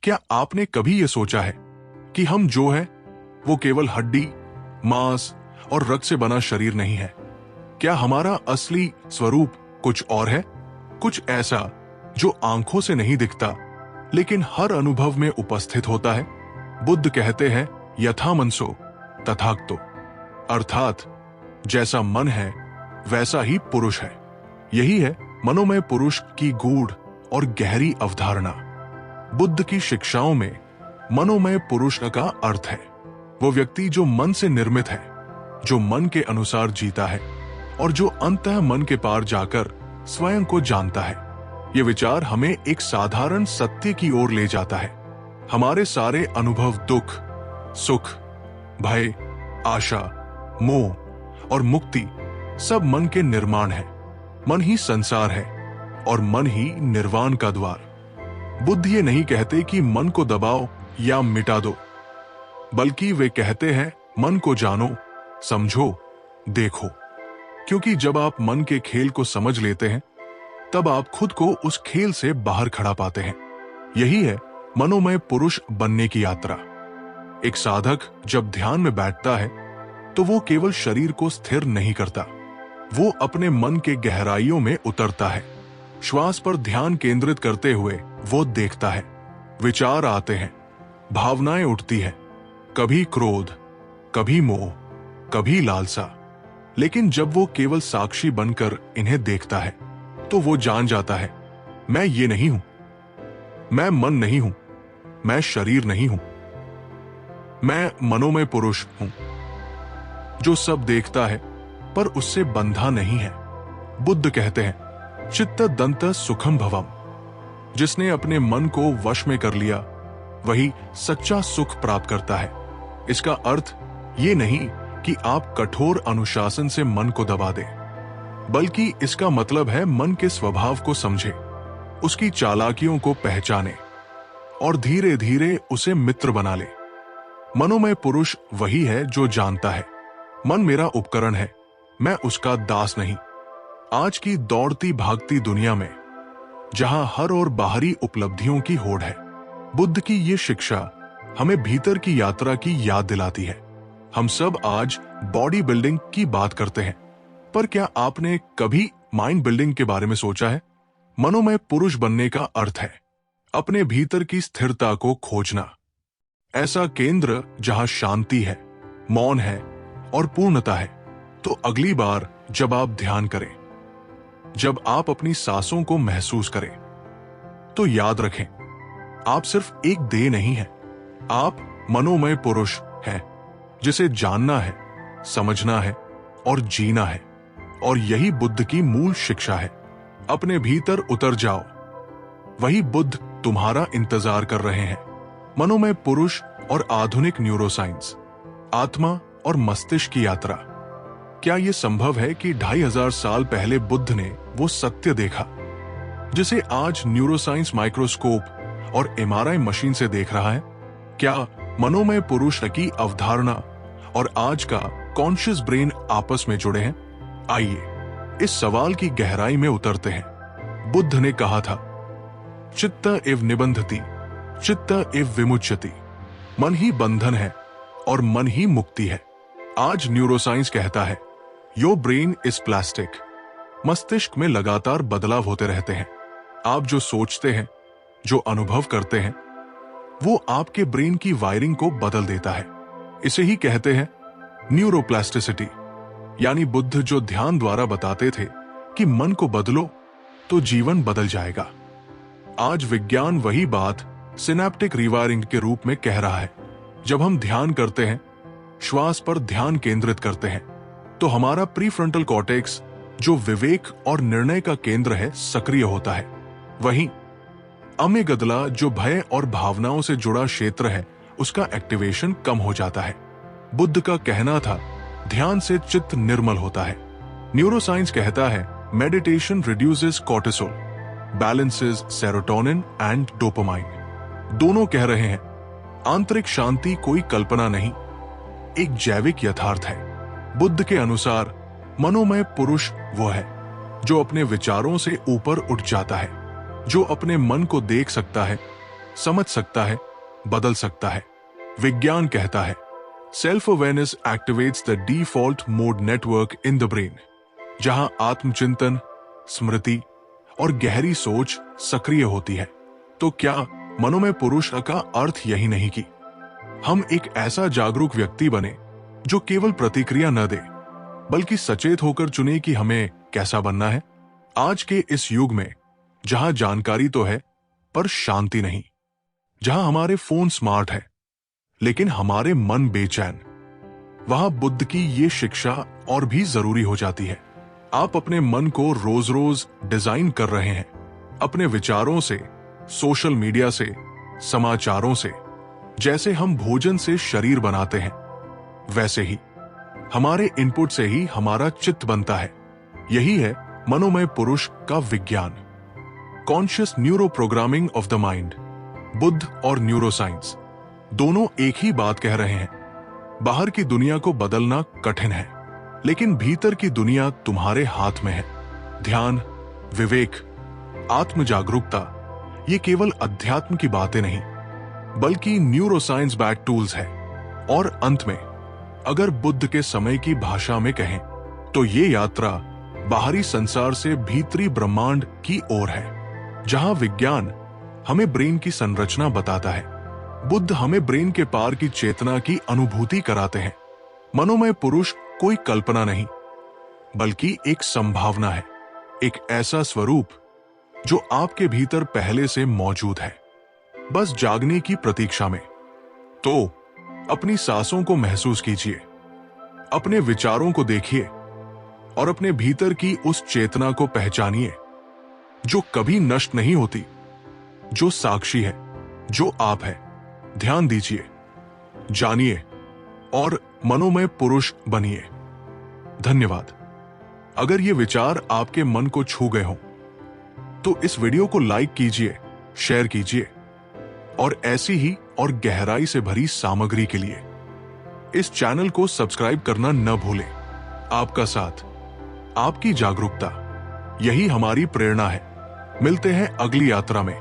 क्या आपने कभी यह सोचा है कि हम जो है वो केवल हड्डी, मांस और रक्त से बना शरीर नहीं है? क्या हमारा असली स्वरूप कुछ और है, कुछ ऐसा जो आंखों से नहीं दिखता लेकिन हर अनुभव में उपस्थित होता है? बुद्ध कहते हैं यथा मनसो तथागतो, अर्थात जैसा मन है वैसा ही पुरुष है। यही है मनोमय पुरुष की गूढ़ और गहरी अवधारणा। बुद्ध की शिक्षाओं में मनोमय पुरुष का अर्थ है वो व्यक्ति जो मन से निर्मित है, जो मन के अनुसार जीता है और जो अंततः मन के पार जाकर स्वयं को जानता है। ये विचार हमें एक साधारण सत्य की ओर ले जाता है। हमारे सारे अनुभव, दुख, सुख, भय, आशा, मोह और मुक्ति सब मन के निर्माण है। मन ही संसार है और मन ही निर्वाण का द्वार। बुद्ध ये नहीं कहते कि मन को दबाओ या मिटा दो, बल्कि वे कहते हैं मन को जानो, समझो, देखो। क्योंकि जब आप मन के खेल को समझ लेते हैं तब आप खुद को उस खेल से बाहर खड़ा पाते हैं। यही है मनोमय पुरुष बनने की यात्रा। एक साधक जब ध्यान में बैठता है तो वो केवल शरीर को स्थिर नहीं करता, वो अपने मन के गहराइयों में उतरता है। श्वास पर ध्यान केंद्रित करते हुए वो देखता है, विचार आते हैं, भावनाएं उठती हैं, कभी क्रोध, कभी मोह, कभी लालसा। लेकिन जब वो केवल साक्षी बनकर इन्हें देखता है तो वो जान जाता है, मैं ये नहीं हूं, मैं मन नहीं हूं, मैं शरीर नहीं हूं, मैं मनोमय पुरुष हूं जो सब देखता है पर उससे बंधा नहीं है। बुद्ध कहते हैं चित्त दंत सुखम भवम, जिसने अपने मन को वश में कर लिया वही सच्चा सुख प्राप्त करता है। इसका अर्थ ये नहीं कि आप कठोर अनुशासन से मन को दबा दें, बल्कि इसका मतलब है मन के स्वभाव को समझे, उसकी चालाकियों को पहचाने और धीरे धीरे उसे मित्र बना ले। मनोमय पुरुष वही है जो जानता है मन मेरा उपकरण है, मैं उसका दास नहीं। आज की दौड़ती भागती दुनिया में जहां हर ओर बाहरी उपलब्धियों की होड़ है, बुद्ध की ये शिक्षा हमें भीतर की यात्रा की याद दिलाती है। हम सब आज बॉडी बिल्डिंग की बात करते हैं, पर क्या आपने कभी माइंड बिल्डिंग के बारे में सोचा है? मनोमय पुरुष बनने का अर्थ है अपने भीतर की स्थिरता को खोजना, ऐसा केंद्र जहां शांति है, मौन है और पूर्णता है। तो अगली बार जब आप ध्यान करें, जब आप अपनी सांसों को महसूस करें, तो याद रखें आप सिर्फ एक देह नहीं हैं, आप मनोमय पुरुष हैं जिसे जानना है, समझना है और जीना है। और यही बुद्ध की मूल शिक्षा है। अपने भीतर उतर जाओ, वही बुद्ध तुम्हारा इंतजार कर रहे हैं। मनोमय पुरुष और आधुनिक न्यूरोसाइंस, आत्मा और मस्तिष्क की यात्रा। क्या यह संभव है कि 2500 साल पहले बुद्ध ने वो सत्य देखा जिसे आज न्यूरोसाइंस माइक्रोस्कोप और एमआरआई मशीन से देख रहा है? क्या मनोमय पुरुष की अवधारणा और आज का कॉन्शियस ब्रेन आपस में जुड़े हैं? आइए इस सवाल की गहराई में उतरते हैं। बुद्ध ने कहा था चित्त एव निबंधति, चित्त एव विमुच्यति। मन ही बंधन है और मन ही मुक्ति है। आज न्यूरोसाइंस कहता है योर ब्रेन इज प्लास्टिक। मस्तिष्क में लगातार बदलाव होते रहते हैं। आप जो सोचते हैं, जो अनुभव करते हैं, वो आपके ब्रेन की वायरिंग को बदल देता है। इसे ही कहते हैं न्यूरोप्लास्टिसिटी। यानी बुद्ध जो ध्यान द्वारा बताते थे कि मन को बदलो तो जीवन बदल जाएगा, आज विज्ञान वही बात सिनेप्टिक रिवायरिंग के रूप में कह रहा है। जब हम ध्यान करते हैं, श्वास पर ध्यान केंद्रित करते हैं, तो हमारा प्रीफ्रंटल कॉर्टेक्स जो विवेक और निर्णय का केंद्र है सक्रिय होता है। वहीं अमेगदला जो भय और भावनाओं से जुड़ा क्षेत्र है उसका एक्टिवेशन कम हो जाता है। बुद्ध का कहना था ध्यान से चित्त निर्मल होता है। न्यूरोसाइंस कहता है meditation reduces cortisol, balances serotonin and dopamine. दोनों कह रहे हैं आंतरिक शांति कोई कल्पना नहीं, एक जैविक यथार्थ है। बुद्ध के अनुसार मनोमय पुरुष वो है जो अपने विचारों से ऊपर उठ जाता है, जो अपने मन को देख सकता है, समझ सकता है, बदल सकता है। विज्ञान कहता है self awareness activates the default mode network in the brain, जहां आत्मचिंतन, स्मृति और गहरी सोच सक्रिय होती है। तो क्या मनोमय पुरुष का अर्थ यही नहीं कि हम एक ऐसा जागरूक व्यक्ति बने जो केवल प्रतिक्रिया न दे, बल्कि सचेत होकर चुने कि हमें कैसा बनना है? आज के इस युग में जहां जानकारी तो है पर शांति नहीं, जहां हमारे फोन स्मार्ट है लेकिन हमारे मन बेचैन, वहां बुद्ध की ये शिक्षा और भी जरूरी हो जाती है। आप अपने मन को रोज रोज डिजाइन कर रहे हैं, अपने विचारों से, सोशल मीडिया से, समाचारों से। जैसे हम भोजन से शरीर बनाते हैं, वैसे ही हमारे इनपुट से ही हमारा चित्त बनता है। यही है मनोमय पुरुष का विज्ञान, conscious neuro programming of the mind. Buddha और न्यूरोसाइंस दोनों एक ही बात कह रहे हैं। बाहर की दुनिया को बदलना कठिन है, लेकिन भीतर की दुनिया तुम्हारे हाथ में है। ध्यान, विवेक, आत्म जागरूकता, ये केवल अध्यात्म की बातें नहीं, बल्कि न्यूरोसाइंस बैक टूल्स है। और अंत में अगर बुद्ध के समय की भाषा में कहें तो ये यात्रा बाहरी संसार से भीतरी ब्रह्मांड की ओर है, जहां विज्ञान हमें ब्रेन की संरचना बताता है, बुद्ध हमें ब्रेन के पार की चेतना की अनुभूति कराते हैं। मनोमय पुरुष कोई कल्पना नहीं, बल्कि एक संभावना है, एक ऐसा स्वरूप जो आपके भीतर पहले से मौजूद है, बस जागने की प्रतीक्षा में। तो अपनी सांसों को महसूस कीजिए, अपने विचारों को देखिए और अपने भीतर की उस चेतना को पहचानिए जो कभी नष्ट नहीं होती, जो साक्षी है, जो आप है। ध्यान दीजिए, जानिए और मनोमय पुरुष बनिए। धन्यवाद। अगर ये विचार आपके मन को छू गए हों तो इस वीडियो को लाइक कीजिए, शेयर कीजिए और ऐसी ही और गहराई से भरी सामग्री के लिए इस चैनल को सब्सक्राइब करना न भूलें। आपका साथ, आपकी जागरूकता, यही हमारी प्रेरणा है। मिलते हैं अगली यात्रा में।